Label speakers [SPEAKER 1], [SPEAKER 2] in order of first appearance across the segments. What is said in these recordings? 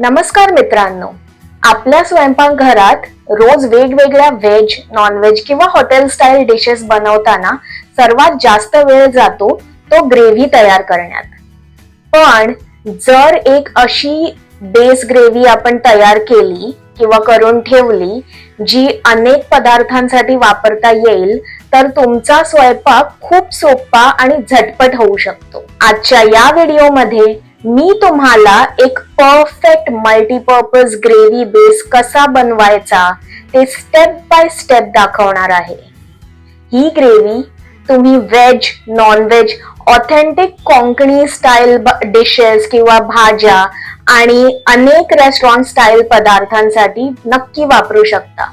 [SPEAKER 1] नमस्कार मित्रांनो, आपल्या स्वयंपाकघरात रोज वेगवेगळ्या व्हेज, नॉनव्हेज किंवा हॉटेल स्टाईल डिशेस बनवताना सर्वात जास्त वेळ जातो तो ग्रेव्ही तयार करण्यात. पण जर एक अशी बेस ग्रेव्ही आपण तयार केली किंवा करून ठेवली जी अनेक पदार्थांसाठी वापरता येईल तर तुमचा स्वयंपाक खूप सोपा आणि झटपट होऊ शकतो. आजच्या या व्हिडिओमध्ये मी तुम्हाला एक परफेक्ट मल्टीपर्पज ग्रेव्ही बेस कसा बनवायचा ते स्टेप बाय स्टेप दाखवणार आहे. ही ग्रेव्ही तुम्ही veg, non veg, authentic Konkani style dishes किंवा भाज्या आणि अनेक रेस्टॉरंट स्टाईल पदार्थांसाठी नक्की वापरू शकता.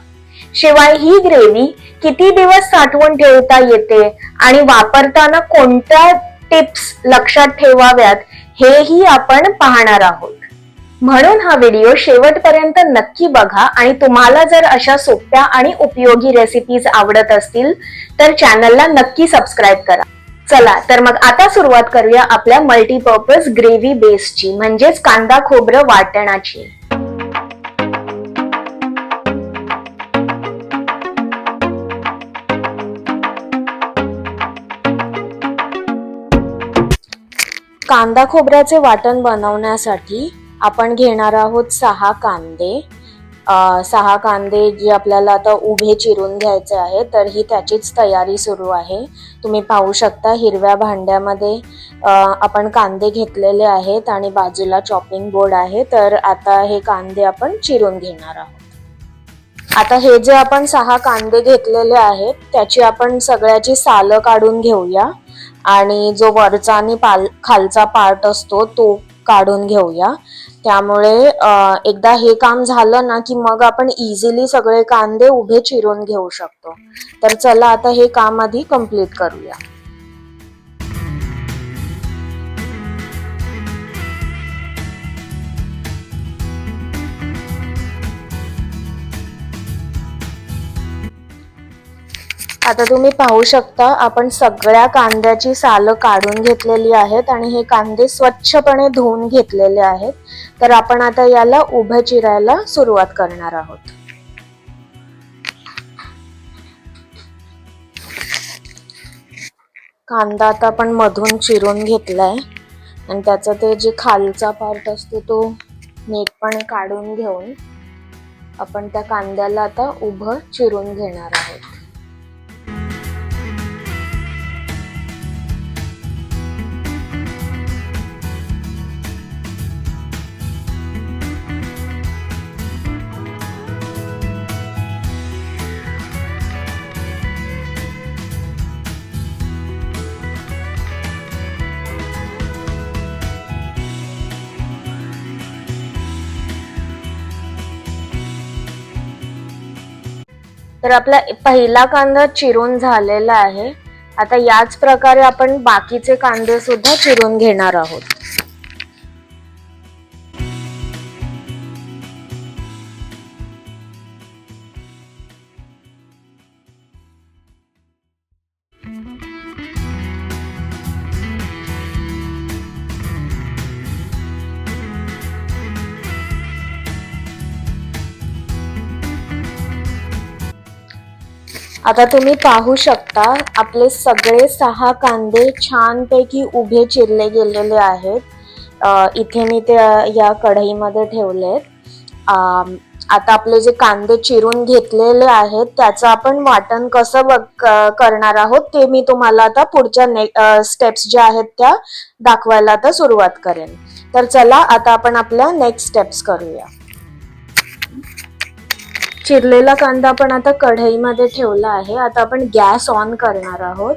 [SPEAKER 1] शिवाय ही ग्रेव्ही किती दिवस साठवून ठेवता येते आणि वापरताना कोणत्या टिप्स लक्षात ठेवाव्यात हेही आपण पाहणार आहोत. म्हणून हा व्हिडिओ शेवटपर्यंत नक्की बघा आणि तुम्हाला जर अशा सोप्या आणि उपयोगी रेसिपीज आवडत असतील तर चॅनलला नक्की सबस्क्राईब करा. चला तर मग आता सुरुवात करूया आपल्या मल्टीपर्पज ग्रेव्ही बेसची, म्हणजेच कांदा खोबरं वाटणाची. कांदा खोबऱ्याचे वाटण बनवण्यासाठी आपण घेणार आहोत 6 कांदे. 6 कांदे जे आपल्याला आता उभे चिरून घ्यायचे आहे, तर ही त्याचीच तयारी सुरू आहे. तुम्ही पाहू शकता हिरव्या भांड्यामध्ये आपण कांदे घेतलेले आहेत आणि बाजूला चॉपिंग बोर्ड आहे. तर आता हे कांदे आपण चिरून घेणार आहोत. आता हे जे आपण 6 कांदे घेतलेले आहेत त्याची आपण सगळ्याची सालं काढून घेऊया आणि जो वरचा आणि खालचा पार्ट असतो तो काढून घेऊया. त्यामुळे एकदा हे काम झालं ना की मग आपण इझिली सगळे कांदे उभे चिरून घेऊ शकतो. तर चला आता हे काम आधी कंप्लीट करूया. आता तुम्ही पाहू शकता आपण सगळ्या कांद्याची सालं काढून घेतलेली आहेत आणि हे कांदे स्वच्छपणे धुवून घेतलेले आहेत. तर आपण आता याला उभं चिरायला सुरुवात करणार आहोत. कांदा आता आपण मधून चिरून घेतलाय आणि त्याचा ते जे खालचा पार्ट असतो तो नीटपणे काढून घेऊन आपण त्या कांद्याला आता उभं चिरून घेणार आहोत. तर आपला पहिला कांदा चिरून झालेला आहे. आता याच प्रकारे आपण बाकीचे कांदे सुद्धा चिरून घेणार आहोत. आता तुम्ही पाहू शकता आपले सगळे 6 कांदे छानपैकी उभे चिरले गेलेले आहेत. इथे मी ते या कढईमध्ये ठेवलेत. आता आपले जे कांदे चिरून घेतलेले आहेत त्याचं आपण वाटण कसं करणार आहोत ते मी तुम्हाला आता पुढच्या स्टेप्स ज्या आहेत त्या दाखवायला आता सुरुवात करेन. तर चला आता आपण आपल्या नेक्स्ट स्टेप्स करूया. चिरलेला कांदा आपण आता कढईमध्ये ठेवला आहे. आता आपण गॅस ऑन करणार आहोत.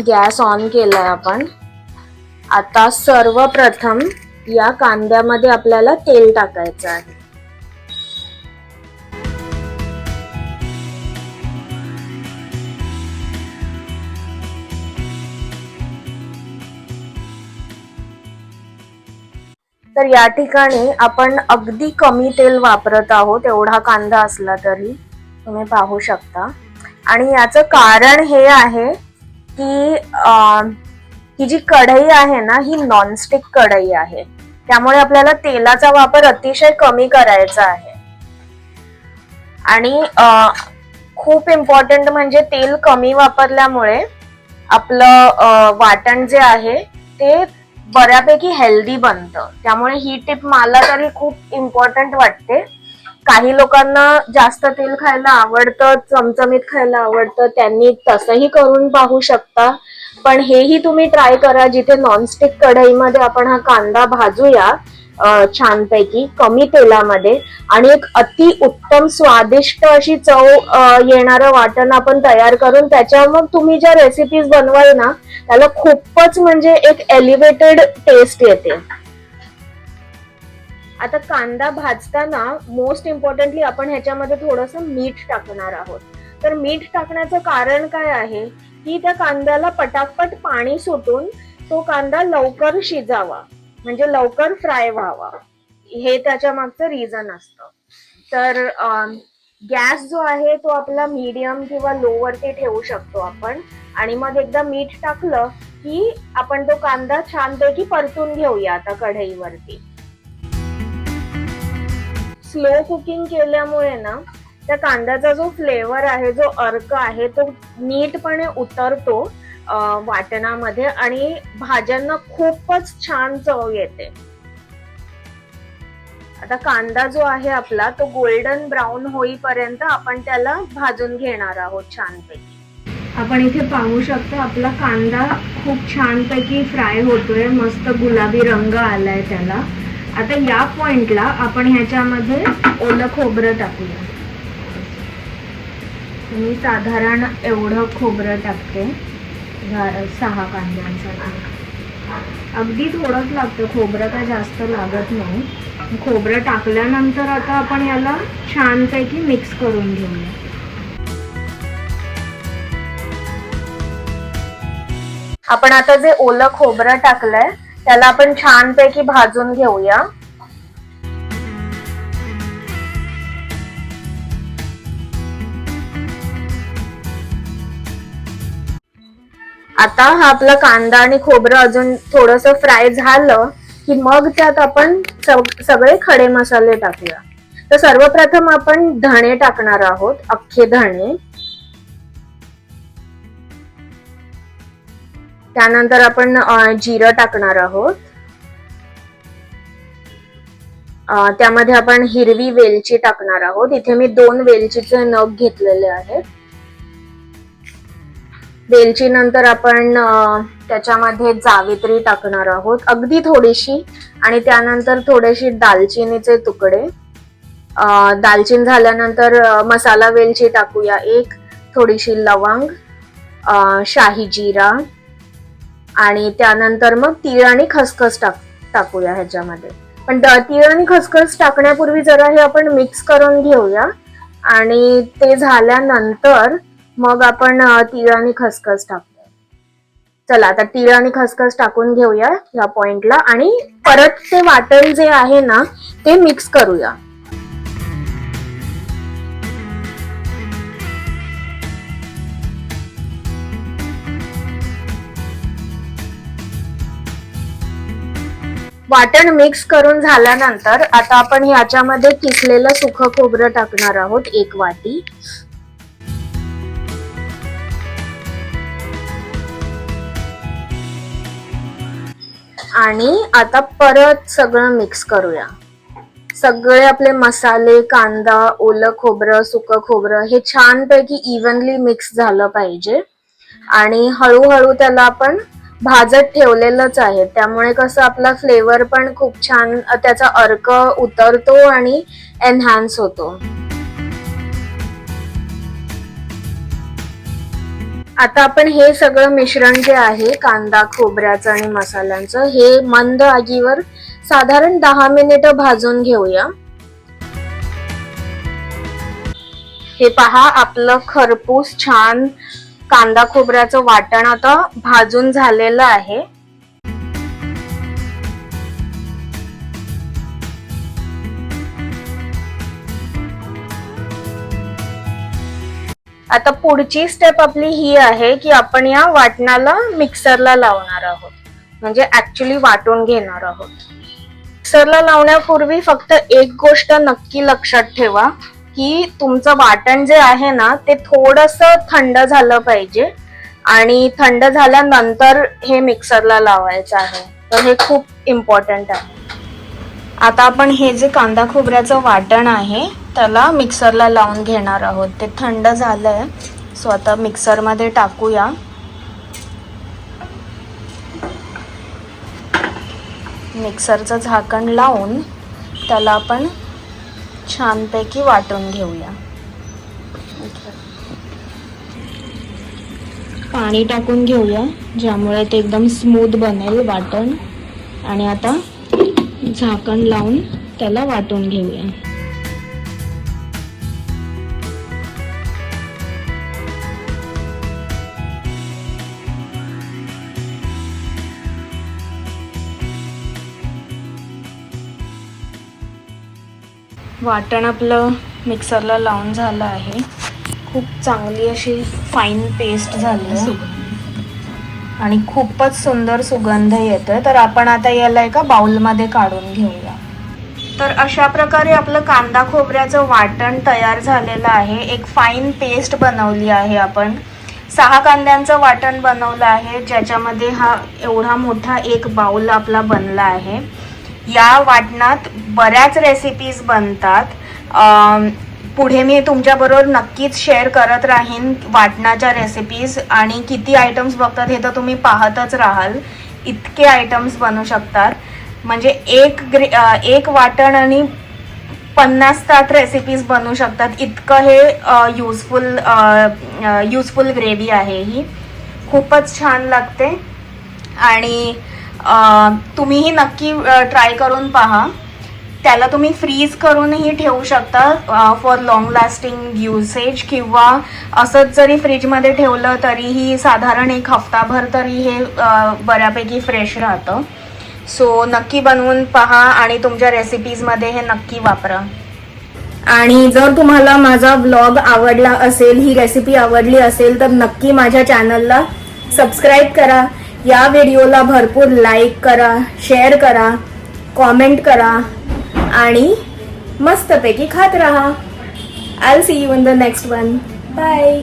[SPEAKER 1] गॅस ऑन केलाय आपण. आता सर्वप्रथम या कांद्यामध्ये आपल्याला तेल टाकायचं आहे. तर या ठिकाणी आपण अगदी कमी तेल वापरत आहोत. एवढा कांदा असला तरी तुम्ही पाहू शकता. आणि याचं कारण हे आहे की ही जी कढई आहे ना, ही नॉनस्टिक कढई आहे, त्यामुळे आपल्याला तेलाचा वापर अतिशय कमी करायचा आहे. आणि खूप इम्पॉर्टंट म्हणजे तेल कमी वापरल्यामुळे आपलं वाटण जे आहे ते बऱ्यापैकी हेल्दी बनतं. त्यामुळे ही टिप मला तरी खूप इम्पॉर्टंट वाटते. काही लोकांना जास्त तेल खायला आवडतं, चमचमीत खायला आवडतं, त्यांनी तसंही करून पाहू शकता. पण हेही तुम्ही ट्राय करा, जिथे नॉनस्टिक कढईमध्ये आपण हा कांदा भाजूया छानपैकी कमी तेलामध्ये, आणि एक अति उत्तम स्वादिष्ट अशी चव येणारं वाटण आपण तयार करून त्याच्यावर मग तुम्ही ज्या रेसिपीज बनवाल ना, त्याला खूपच म्हणजे एक एलिव्हेटेड टेस्ट येते. आता कांदा भाजताना मोस्ट इम्पॉर्टंटली आपण ह्याच्यामध्ये थोडंसं मीठ टाकणार आहोत. तर मीठ टाकण्याचं कारण काय आहे की त्या कांद्याला पटापट पाणी सुटून तो कांदा लवकर शिजावा, म्हणजे लवकर फ्राय व्हावा, हे त्याच्या मागचं रिझन असतं. तर गॅस जो आहे तो आपला मीडियम किंवा लो वरती ठेवू शकतो आपण, आणि मग एकदा मीठ टाकलं की आपण तो कांदा छानपैकी परतून घेऊया आता कढईवरती. स्लो कुकिंग केल्यामुळे ना त्या कांद्याचा जो फ्लेवर आहे, जो अर्क आहे, तो नीटपणे उतरतो वाटणामध्ये आणि भाज्यांना खूपच छान चव येते. आता कांदा जो आहे आपला तो गोल्डन ब्राऊन होईपर्यंत आपण त्याला भाजून घेणार आहोत छानपैकी. आपण इथे पाहू शकतो आपला कांदा खूप छानपैकी फ्राय होतोय, मस्त गुलाबी रंग आलाय त्याला. आता या पॉइंटला आपण ह्याच्यामध्ये ओलं खोबरं टाकूया. मी साधारण एवढं खोबरं टाकते 6 कांद्यांसाठी. अगदी थोडंच लागतं खोबरं, काय जास्त लागत नाही. खोबरं टाकल्यानंतर आता आपण याला छानपैकी मिक्स करून घेऊया. आपण आता जे ओलं खोबरं टाकलंय त्याला आपण छानपैकी भाजून घेऊया. आता हा आपला कांदा आणि खोबरं अजून थोडंसं फ्राय झालं की मग त्यात आपण सगळे खडे मसाले टाकूया. तर सर्वप्रथम आपण धणे टाकणार आहोत, अख्खे धणे. त्यानंतर आपण जिरं टाकणार आहोत. त्यामध्ये आपण हिरवी वेलची टाकणार आहोत. इथे मी 2 वेलचीचे नग घेतलेले आहेत. वेलची नंतर आपण त्याच्यामध्ये जावित्री टाकणार आहोत, अगदी थोडीशी, आणि त्यानंतर थोडेशी दालचिनीचे तुकडे. दालचिनी झाल्यानंतर मसाला वेलची टाकूया 1, थोडीशी लवंग, शाही जिरा, आणि त्यानंतर मग तीळ आणि खसखस टाकूया ह्याच्यामध्ये. पण तीळ आणि खसखस टाकण्यापूर्वी जरा हे आपण मिक्स करून घेऊया, आणि ते झाल्यानंतर मग आपण तीळ आणि खसखस टाकूया. चला आता तीळ आणि खसखस टाकून घेऊया या पॉइंटला, आणि परत ते वाटण जे आहे ना ते मिक्स करूया. वाटण मिक्स करून झाल्यानंतर आता आपण ह्याच्यामध्ये किसलेलं सुकं खोबरं टाकणार आहोत 1 वाटी. आणि आता परत सगळं मिक्स करूया. सगळे आपले मसाले, कांदा, ओलं खोबरं, सुकं खोबरं हे छानपैकी इव्हनली मिक्स झालं पाहिजे. आणि हळूहळू त्याला आपण भाजत ठेवलेलंच आहे, त्यामुळे कसं आपला फ्लेवर पण खूप छान, त्याचा अर्क उतरतो आणि एनहान्स होतो. आता आपण हे सगळं मिश्रण जे आहे कांदा, खोबऱ्याचं आणि मसाल्यांचं, हे मंद आगीवर साधारण 10 मिनिटं भाजून घेऊया. हे पहा, आपलं खरपूस छान कांदा खोबऱ्याचं वाटण आता भाजून झालेलं आहे. आता पुढची स्टेप आपली ही आहे की आपण या वाटणाला मिक्सरला लावणार आहोत, म्हणजे ऍक्च्युली वाटून घेणार आहोत. मिक्सरला लावण्यापूर्वी फक्त एक गोष्ट नक्की लक्षात ठेवा की तुमचं वाटण जे आहे ना ते थोडंसं थंड झालं पाहिजे आणि थंड झाल्यानंतर हे मिक्सरला लावायचं आहे. तर हे खूप इम्पॉर्टंट आहे. आता आपण हे जे कांदा खोबऱ्याचं वाटण आहे त्याला मिक्सरला लावून घेणार आहोत. ते थंड झालंय, सो आता मिक्सरमध्ये टाकूया. मिक्सरचं झाकण लावून त्याला आपण छानपैकी वाटून घेऊया. पाणी टाकून घेऊया ज्यामुळे ते एकदम स्मूथ बनेल वाटण. आणि आता झाकण लावून त्याला वाटून घेऊया. वाटण आपलं मिक्सरला लावून झालं आहे. खूप चांगली अशी फाईन पेस्ट झाली आहे आणि खूपच सुंदर सुगंध येतोय. तर आपण आता याला एका बाउलमध्ये काढून घेऊया. तर अशा प्रकारे आपलं कांदा खोबऱ्याचं वाटण तयार झालेलं आहे. एक फाईन पेस्ट बनवली आहे आपण. 6 कांद्यांचं वाटण बनवलं आहे ज्याच्यामध्ये हा एवढा मोठा एक बाउल आपला बनला आहे. या वाटणात बऱ्याच रेसिपीज बनतात. पुढे मी तुमच्याबरोबर नक्कीच शेअर करत राहीन वाटणाच्या रेसिपीज. आणि किती आयटम्स बघतात हे तर तुम्ही पाहतच राहाल. इतके आयटम्स बनू शकतात, म्हणजे एक वाटण आणि 50-60 रेसिपीज बनू शकतात. इतकं हे युजफुल ग्रेव्ही आहे ही. खूपच छान लागते आणि तुम्हीही नक्की ट्राय करून पहा. त्याला तुम्ही फ्रीज करूनही ठेवू शकता फॉर लॉंग लास्टिंग युसेज, किंवा असंच जरी फ्रीजमध्ये ठेवलं तरीही साधारण 1 हफ्ताभर तरी हे बऱ्यापैकी फ्रेश राहतं. सो नक्की बनवून पहा आणि तुमच्या रेसिपीजमध्ये हे नक्की वापरा. आणि जर तुम्हाला माझा ब्लॉग आवडला असेल, ही रेसिपी आवडली असेल तर नक्की माझ्या चॅनलला सबस्क्राईब करा. या व्हिडिओला भरपूर लाईक करा, शेअर करा, कॉमेंट करा आणि मस्तपैकी खात राहा. I will see you in the next one. Bye.